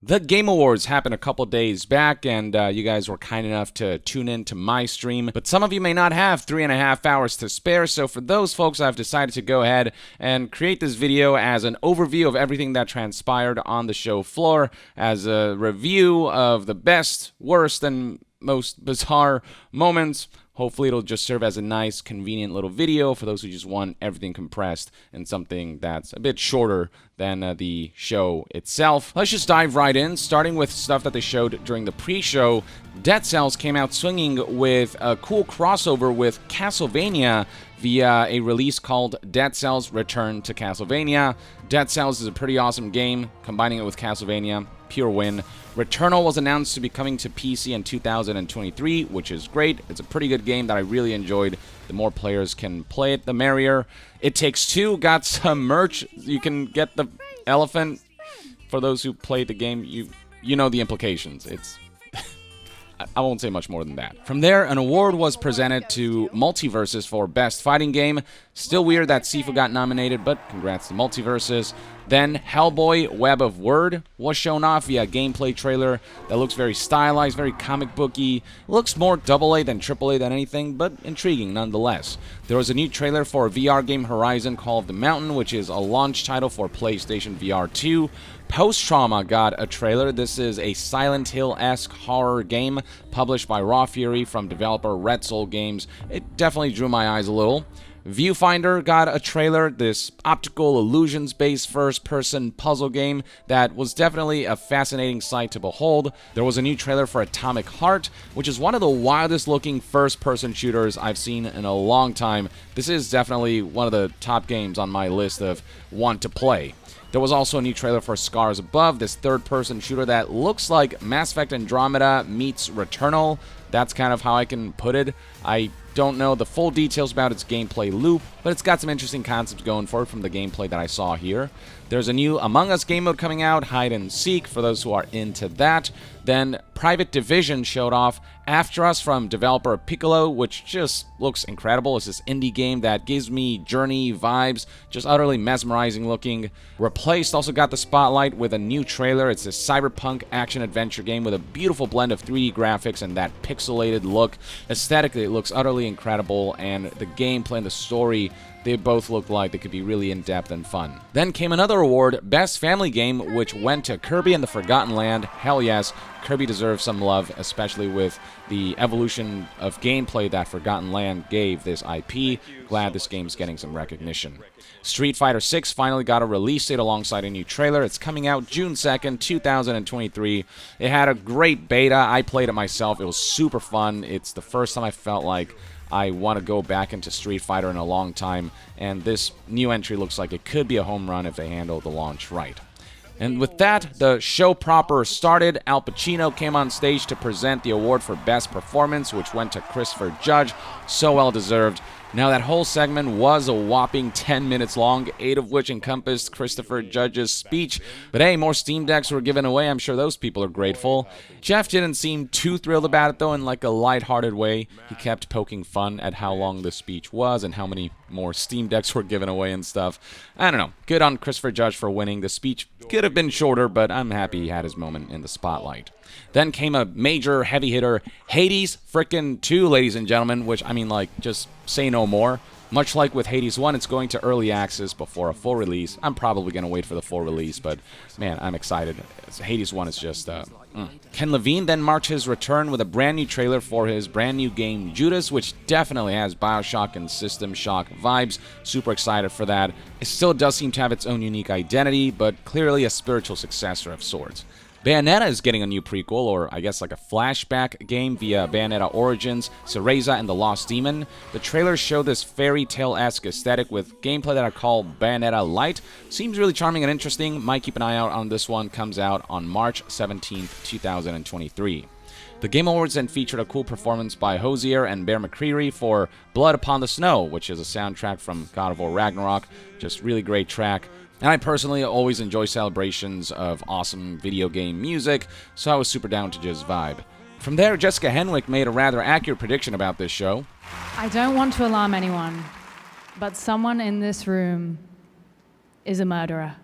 The Game Awards happened a couple days back, and you guys were kind enough to tune in to my stream. But some of you may not have 3.5 hours to spare, so for those folks, I've decided to go ahead and create this video as an overview of everything that transpired on the show floor, as a review of the best, worst, and most bizarre moments. Hopefully it'll just serve as a nice, convenient little video for those who just want everything compressed in something that's a bit shorter than the show itself. Let's just dive right in, starting with stuff that they showed during the pre-show. Dead Cells came out swinging with a cool crossover with Castlevania via a release called Dead Cells Return to Castlevania. Dead Cells is a pretty awesome game, combining it with Castlevania, pure win. Returnal was announced to be coming to PC in 2023, which is great. It's a pretty good game that I really enjoyed. The more players can play it, the merrier. It Takes Two got some merch. You can get the elephant. For those who played the game, you know the implications. I won't say much more than that. From there, an award was presented to Multiverses for Best Fighting Game. Still weird that CIPHER got nominated, but congrats to Multiverses. Then Hellboy Web of Word was shown off via a gameplay trailer that looks very stylized, very comic booky. Looks more AA than AAA than anything, but intriguing nonetheless. There was a new trailer for a VR game Horizon Call of the Mountain, which is a launch title for PlayStation VR 2. Post Trauma got a trailer. This is a Silent Hill-esque horror game published by Raw Fury from developer Red Soul Games. It definitely drew my eyes a little. Viewfinder got a trailer, this optical illusions-based first-person puzzle game that was definitely a fascinating sight to behold. There was a new trailer for Atomic Heart, which is one of the wildest-looking first-person shooters I've seen in a long time. This is definitely one of the top games on my list of want to play. There was also a new trailer for Scars Above, this third-person shooter that looks like Mass Effect Andromeda meets Returnal. That's kind of how I can put it. I don't know the full details about its gameplay loop, but it's got some interesting concepts going for it from the gameplay that I saw here. There's a new Among Us game mode coming out, Hide and Seek, for those who are into that. Then Private Division showed off After Us from developer Piccolo, which just looks incredible. It's this indie game that gives me Journey vibes, just utterly mesmerizing looking. Replaced also got the spotlight with a new trailer. It's a cyberpunk action-adventure game with a beautiful blend of 3D graphics and that pixelated look. Aesthetically, it looks utterly incredible, and the gameplay and the story, they both look like they could be really in-depth and fun. Then came another award, Best Family Game, which went to Kirby and the Forgotten Land. Hell yes, Kirby deserves some love, especially with the evolution of gameplay that Forgotten Land gave this IP. Glad this game's getting some recognition. Street Fighter 6 finally got a release date alongside a new trailer. It's coming out June 2nd, 2023. It had a great beta. I played it myself. It was super fun. It's the first time I felt like I want to go back into Street Fighter in a long time, and this new entry looks like it could be a home run if they handle the launch right. And with that, the show proper started. Al Pacino came on stage to present the award for Best Performance, which went to Christopher Judge. So well deserved. Now, that whole segment was a whopping 10 minutes long, 8 of which encompassed Christopher Judge's speech. But hey, more Steam Decks were given away. I'm sure those people are grateful. Jeff didn't seem too thrilled about it, though, in like a lighthearted way. He kept poking fun at how long the speech was and how many more Steam Decks were given away and stuff. I don't know. Good on Christopher Judge for winning. The speech could have been shorter, but I'm happy he had his moment in the spotlight. Then came a major heavy hitter, Hades frickin' 2, ladies and gentlemen, which, I mean, like, just say no more. Much like with Hades 1, it's going to early access before a full release. I'm probably going to wait for the full release, but, man, I'm excited. Hades 1 is just, Ken Levine then marked his return with a brand new trailer for his brand new game, Judas, which definitely has Bioshock and System Shock vibes. Super excited for that. It still does seem to have its own unique identity, but clearly a spiritual successor of sorts. Bayonetta is getting a new prequel, or I guess like a flashback game via Bayonetta Origins, Cereza and the Lost Demon. The trailers show this fairy tale-esque aesthetic with gameplay that I call Bayonetta Light. Seems really charming and interesting. Might keep an eye out on this one. Comes out on March 17th, 2023. The Game Awards then featured a cool performance by Hosier and Bear McCreary for Blood Upon the Snow, which is a soundtrack from God of War Ragnarok. Just really great track. And I personally always enjoy celebrations of awesome video game music, so I was super down to just vibe. From there, Jessica Henwick made a rather accurate prediction about this show. I don't want to alarm anyone, but someone in this room is a murderer.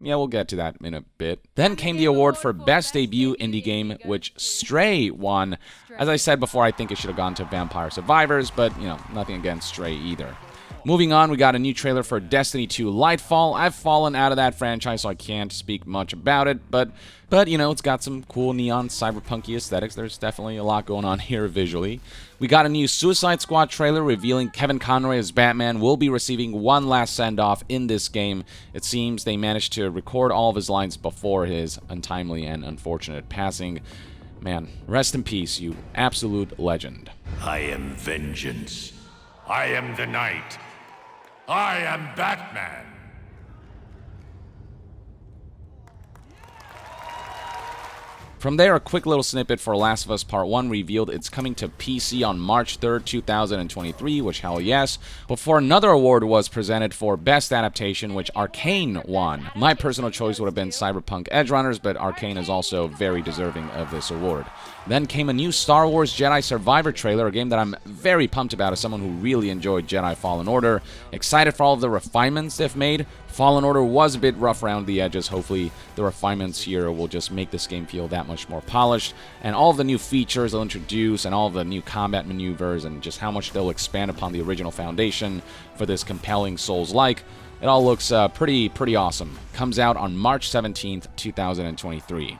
yeah, we'll get to that in a bit. Then came the award for Best Debut Indie Game, which Stray won. As I said before, I think it should have gone to Vampire Survivors, but, you know, nothing against Stray either. Moving on, we got a new trailer for Destiny 2 Lightfall. I've fallen out of that franchise, so I can't speak much about it, but you know, it's got some cool neon cyberpunky aesthetics. There's definitely a lot going on here visually. We got a new Suicide Squad trailer revealing Kevin Conroy as Batman will be receiving one last send-off in this game. It seems they managed to record all of his lines before his untimely and unfortunate passing. Man, rest in peace, you absolute legend. I am vengeance. I am the night. I am Batman. From there, a quick little snippet for Last of Us Part 1 revealed it's coming to PC on March 3rd, 2023, which hell yes, before another award was presented for Best Adaptation, which Arcane won. My personal choice would have been Cyberpunk Edgerunners, but Arcane is also very deserving of this award. Then came a new Star Wars Jedi Survivor trailer, a game that I'm very pumped about as someone who really enjoyed Jedi Fallen Order. Excited for all of the refinements they've made. Fallen Order was a bit rough around the edges. Hopefully the refinements here will just make this game feel that much more polished. And all of the new features they'll introduce and all of the new combat maneuvers and just how much they'll expand upon the original foundation for this compelling Souls-like. It all looks pretty awesome. Comes out on March 17th, 2023.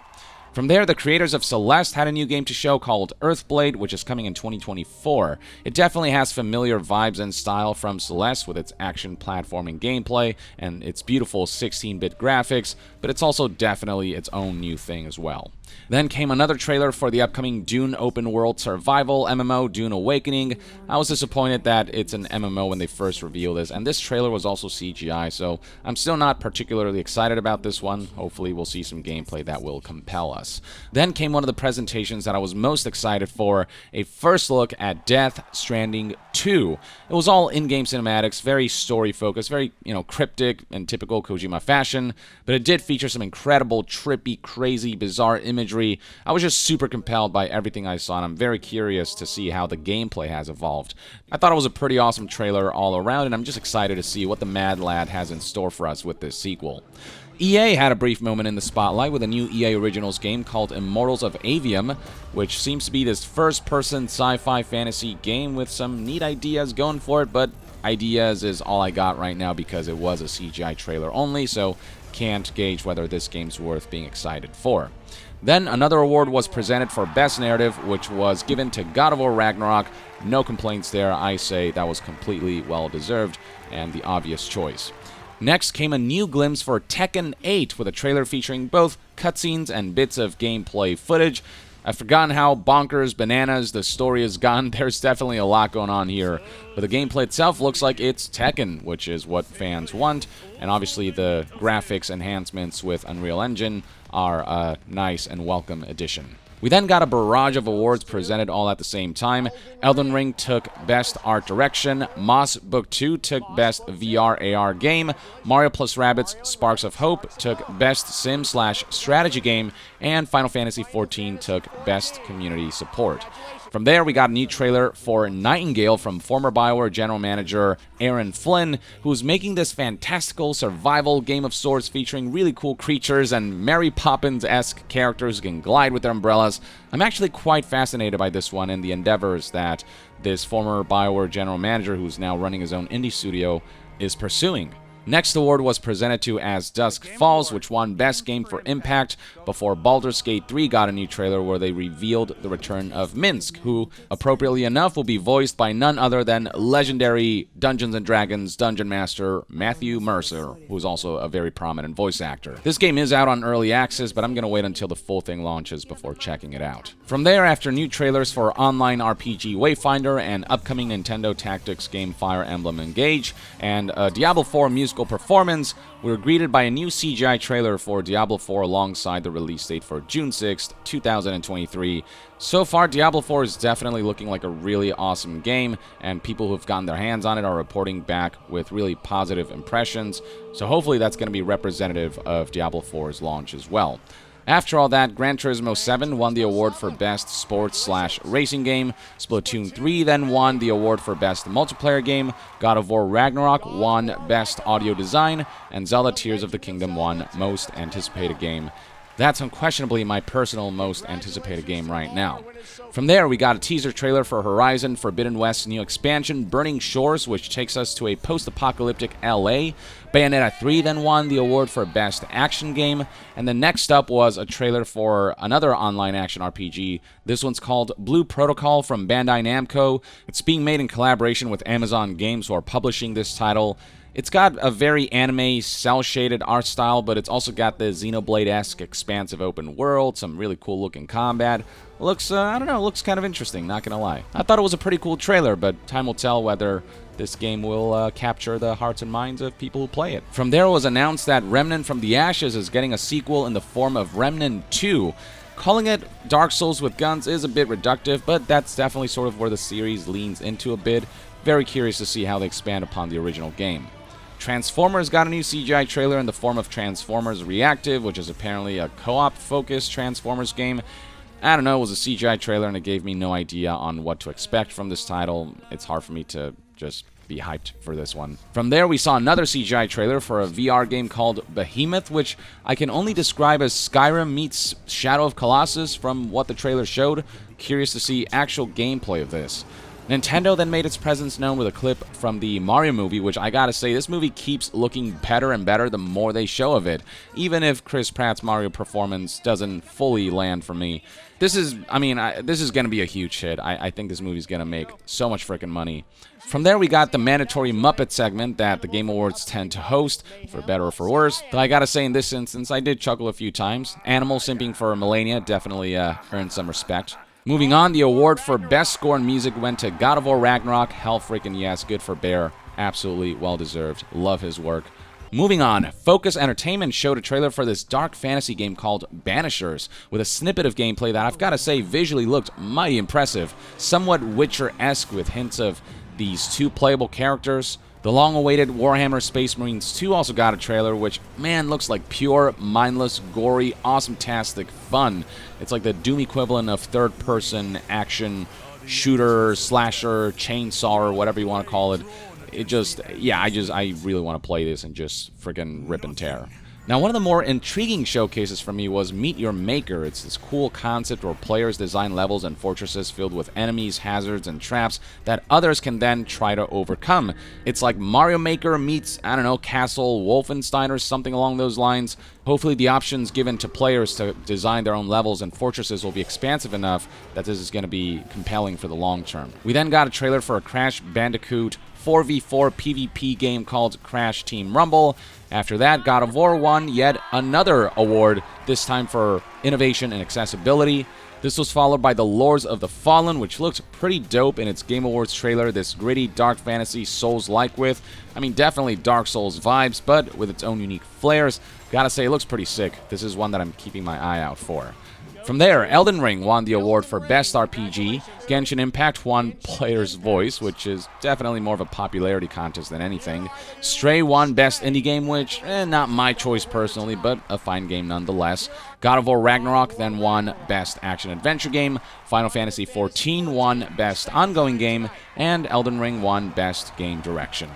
From there, the creators of Celeste had a new game to show called Earthblade, which is coming in 2024. It definitely has familiar vibes and style from Celeste with its action platforming gameplay and its beautiful 16-bit graphics, but it's also definitely its own new thing as well. Then came another trailer for the upcoming Dune open world survival MMO, Dune Awakening. I was disappointed that it's an MMO when they first revealed this, and this trailer was also CGI, so I'm still not particularly excited about this one. Hopefully we'll see some gameplay that will compel us. Then came one of the presentations that I was most excited for, a first look at Death Stranding 2. It was all in-game cinematics, very story-focused, very, cryptic and typical Kojima fashion, but it did feature some incredible, trippy, crazy, bizarre imagery. I was just super compelled by everything I saw, and I'm very curious to see how the gameplay has evolved. I thought it was a pretty awesome trailer all around, and I'm just excited to see what the Mad Lad has in store for us with this sequel. EA had a brief moment in the spotlight with a new EA Originals game called Immortals of Avium, which seems to be this first-person sci-fi fantasy game with some neat ideas going for it, but ideas is all I got right now because it was a CGI trailer only, so can't gauge whether this game's worth being excited for. Then another award was presented for Best Narrative, which was given to God of War Ragnarok. No complaints there. I say that was completely well-deserved and the obvious choice. Next came a new glimpse for Tekken 8 with a trailer featuring both cutscenes and bits of gameplay footage. I've forgotten how bonkers bananas the story has gone. There's definitely a lot going on here, but the gameplay itself looks like it's Tekken, which is what fans want, and obviously the graphics enhancements with Unreal Engine are a nice and welcome addition. We then got a barrage of awards presented all at the same time. Elden Ring took Best Art Direction, Moss Book 2 took Best VR AR Game, Mario + Rabbids Sparks of Hope took Best Sim/Strategy Game, and Final Fantasy XIV took Best Community Support. From there, we got a new trailer for Nightingale from former BioWare general manager Aaron Flynn, who's making this fantastical survival game of sorts featuring really cool creatures and Mary Poppins-esque characters who can glide with their umbrellas. I'm actually quite fascinated by this one and the endeavors that this former BioWare general manager, who's now running his own indie studio, is pursuing. Next award was presented to As Dusk Falls, which won Best Game for Impact, before Baldur's Gate 3 got a new trailer where they revealed the return of Minsc, who, appropriately enough, will be voiced by none other than legendary Dungeons & Dragons Dungeon Master Matthew Mercer, who's also a very prominent voice actor. This game is out on early access, but I'm going to wait until the full thing launches before checking it out. From there, after new trailers for online RPG Wayfinder and upcoming Nintendo Tactics game Fire Emblem Engage, and Diablo 4 musical performance, we were greeted by a new CGI trailer for Diablo 4 alongside the release date for June 6th, 2023. So far, Diablo 4 is definitely looking like a really awesome game, and people who've gotten their hands on it are reporting back with really positive impressions, so hopefully that's going to be representative of Diablo 4's launch as well. After all that, Gran Turismo 7 won the award for Best Sports/Racing Game, Splatoon 3 then won the award for Best Multiplayer Game, God of War Ragnarok won Best Audio Design, and Zelda Tears of the Kingdom won Most Anticipated Game. That's unquestionably my personal most anticipated game right now. From there, we got a teaser trailer for Horizon Forbidden West's new expansion, Burning Shores, which takes us to a post-apocalyptic LA. Bayonetta 3 then won the award for Best Action Game, and then next up was a trailer for another online action RPG. This one's called Blue Protocol from Bandai Namco. It's being made in collaboration with Amazon Games, who are publishing this title. It's got a very anime, cel-shaded art style, but it's also got the Xenoblade-esque expansive open world, some really cool-looking combat. Looks, I don't know, looks kind of interesting, not gonna lie. I thought it was a pretty cool trailer, but time will tell whether this game will capture the hearts and minds of people who play it. From there, it was announced that Remnant from the Ashes is getting a sequel in the form of Remnant 2. Calling it Dark Souls with guns is a bit reductive, but that's definitely sort of where the series leans into a bit. Very curious to see how they expand upon the original game. Transformers got a new CGI trailer in the form of Transformers Reactive, which is apparently a co-op-focused Transformers game. I don't know, it was a CGI trailer and it gave me no idea on what to expect from this title. It's hard for me to just be hyped for this one. From there, we saw another CGI trailer for a VR game called Behemoth, which I can only describe as Skyrim meets Shadow of Colossus from what the trailer showed. Curious to see actual gameplay of this. Nintendo then made its presence known with a clip from the Mario movie, which I gotta say, this movie keeps looking better and better the more they show of it, even if Chris Pratt's Mario performance doesn't fully land for me. This is, this is gonna be a huge hit. I think this movie's gonna make so much freaking money. From there, we got the mandatory Muppet segment that the Game Awards tend to host, for better or for worse. Though I gotta say, in this instance, I did chuckle a few times. Animal simping for Melania definitely earned some respect. Moving on, the award for Best Score in Music went to God of War Ragnarok. Hell freaking yes, good for Bear. Absolutely well-deserved. Love his work. Moving on, Focus Entertainment showed a trailer for this dark fantasy game called Banishers, with a snippet of gameplay that I've got to say visually looked mighty impressive, somewhat Witcher-esque with hints of these two playable characters. The long-awaited Warhammer Space Marines 2 also got a trailer, which, man, looks like pure, mindless, gory, awesome-tastic fun. It's like the Doom equivalent of third-person action shooter, slasher, chainsaw, or whatever you want to call it. It just, yeah, I really want to play this and just friggin' rip and tear. Now, one of the more intriguing showcases for me was Meet Your Maker. It's this cool concept where players design levels and fortresses filled with enemies, hazards, and traps that others can then try to overcome. It's like Mario Maker meets, I don't know, Castle Wolfenstein or something along those lines. Hopefully the options given to players to design their own levels and fortresses will be expansive enough that this is going to be compelling for the long term. We then got a trailer for a Crash Bandicoot 4v4 PvP game called Crash Team Rumble. After that, God of War won yet another award, this time for innovation and accessibility. This was followed by The Lords of the Fallen, which looked pretty dope in its Game Awards trailer, this gritty, dark fantasy Souls-like with, definitely Dark Souls vibes, but with its own unique flares. Gotta say, it looks pretty sick. This is one that I'm keeping my eye out for. From there, Elden Ring won the award for Best RPG. Genshin Impact won Player's Voice, which is definitely more of a popularity contest than anything. Stray won Best Indie Game, which, not my choice personally, but a fine game nonetheless. God of War Ragnarok then won Best Action Adventure Game. Final Fantasy XIV won Best Ongoing Game. And Elden Ring won Best Game Direction.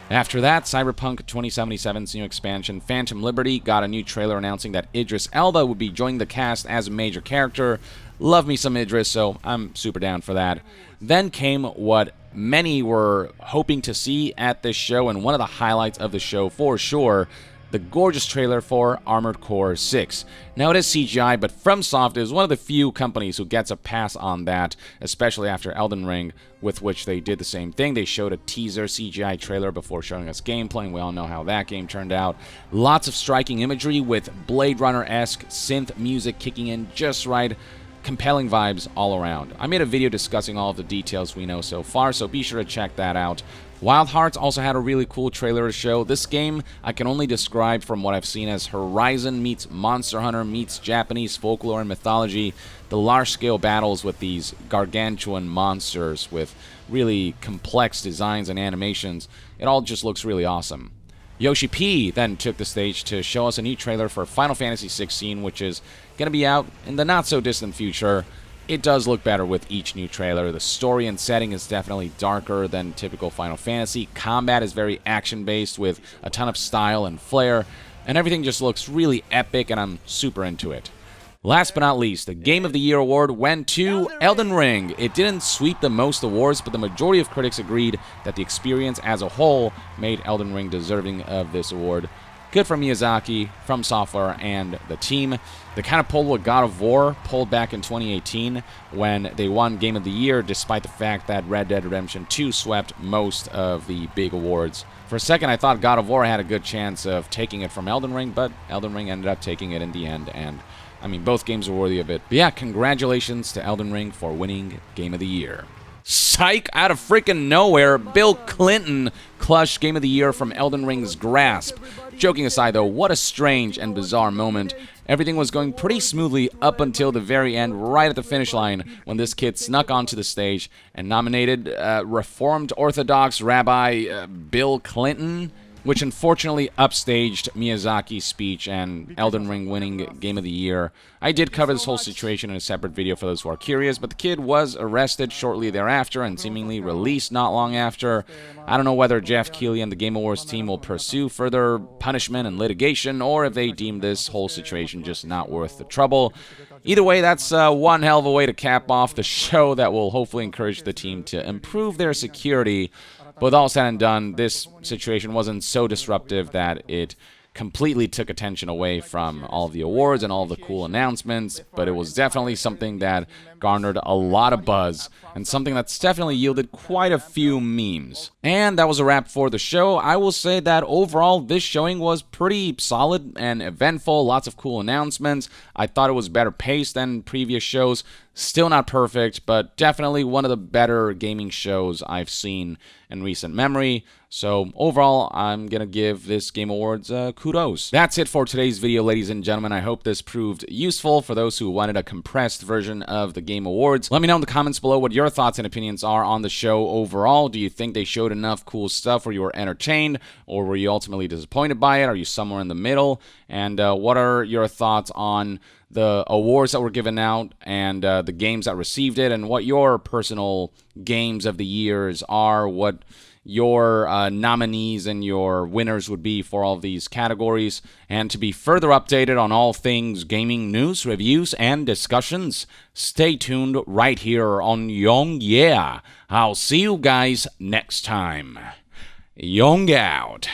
After that, Cyberpunk 2077's new expansion, Phantom Liberty, got a new trailer announcing that Idris Elba would be joining the cast as a major character. Love me some Idris, so I'm super down for that. Then came what many were hoping to see at this show, and one of the highlights of the show for sure, the gorgeous trailer for Armored Core 6. Now, it is CGI, but FromSoft is one of the few companies who gets a pass on that, especially after Elden Ring, with which they did the same thing. They showed a teaser CGI trailer before showing us gameplay, and we all know how that game turned out. Lots of striking imagery with Blade Runner-esque synth music kicking in just right. Compelling vibes all around. I made a video discussing all of the details we know so far, so be sure to check that out. Wild Hearts also had a really cool trailer to show. This game I can only describe from what I've seen as Horizon meets Monster Hunter meets Japanese folklore and mythology. The large-scale battles with these gargantuan monsters with really complex designs and animations. It all just looks really awesome. Yoshi P then took the stage to show us a new trailer for Final Fantasy XVI, which is going to be out in the not-so-distant future. It does look better with each new trailer. The story and setting is definitely darker than typical Final Fantasy. Combat is very action-based with a ton of style and flair, and everything just looks really epic, and I'm super into it. Last but not least, the Game of the Year award went to Elden Ring. It didn't sweep the most awards, but the majority of critics agreed that the experience as a whole made Elden Ring deserving of this award. Good for Miyazaki, From Software, and the team. They kind of pulled what God of War pulled back in 2018 when they won Game of the Year, despite the fact that Red Dead Redemption 2 swept most of the big awards. For a second, I thought God of War had a good chance of taking it from Elden Ring, but Elden Ring ended up taking it in the end, and I mean, both games are worthy of it. But yeah, congratulations to Elden Ring for winning Game of the Year. Psych! Out of freaking nowhere, Bill Clinton clutched Game of the Year from Elden Ring's grasp. Joking aside, though, what a strange and bizarre moment. Everything was going pretty smoothly up until the very end, right at the finish line, when this kid snuck onto the stage and nominated Reformed Orthodox Rabbi Bill Clinton, which unfortunately upstaged Miyazaki's speech and Elden Ring winning Game of the Year. I did cover this whole situation in a separate video for those who are curious, but the kid was arrested shortly thereafter and seemingly released not long after. I don't know whether Jeff Keighley and the Game Awards team will pursue further punishment and litigation, or if they deem this whole situation just not worth the trouble. Either way, that's one hell of a way to cap off the show that will hopefully encourage the team to improve their security. But with all said and done, this situation wasn't so disruptive that it completely took attention away from all of the awards and all of the cool announcements, but it was definitely something that garnered a lot of buzz, and something that's definitely yielded quite a few memes. And that was a wrap for the show. I will say that overall, this showing was pretty solid and eventful, lots of cool announcements. I thought it was better paced than previous shows. Still not perfect, but definitely one of the better gaming shows I've seen in recent memory. So overall, I'm going to give this Game Awards kudos. That's it for today's video, ladies and gentlemen. I hope this proved useful for those who wanted a compressed version of the Game Awards. Let me know in the comments below what your thoughts and opinions are on the show overall. Do you think they showed enough cool stuff where you were entertained, or were you ultimately disappointed by it? Are you somewhere in the middle? And what are your thoughts on the awards that were given out and the games that received it, and what your personal games of the years are, what your nominees and your winners would be for all of these categories. And to be further updated on all things gaming news, reviews, and discussions, stay tuned right here on Young Yeah. I'll see you guys next time. Young out.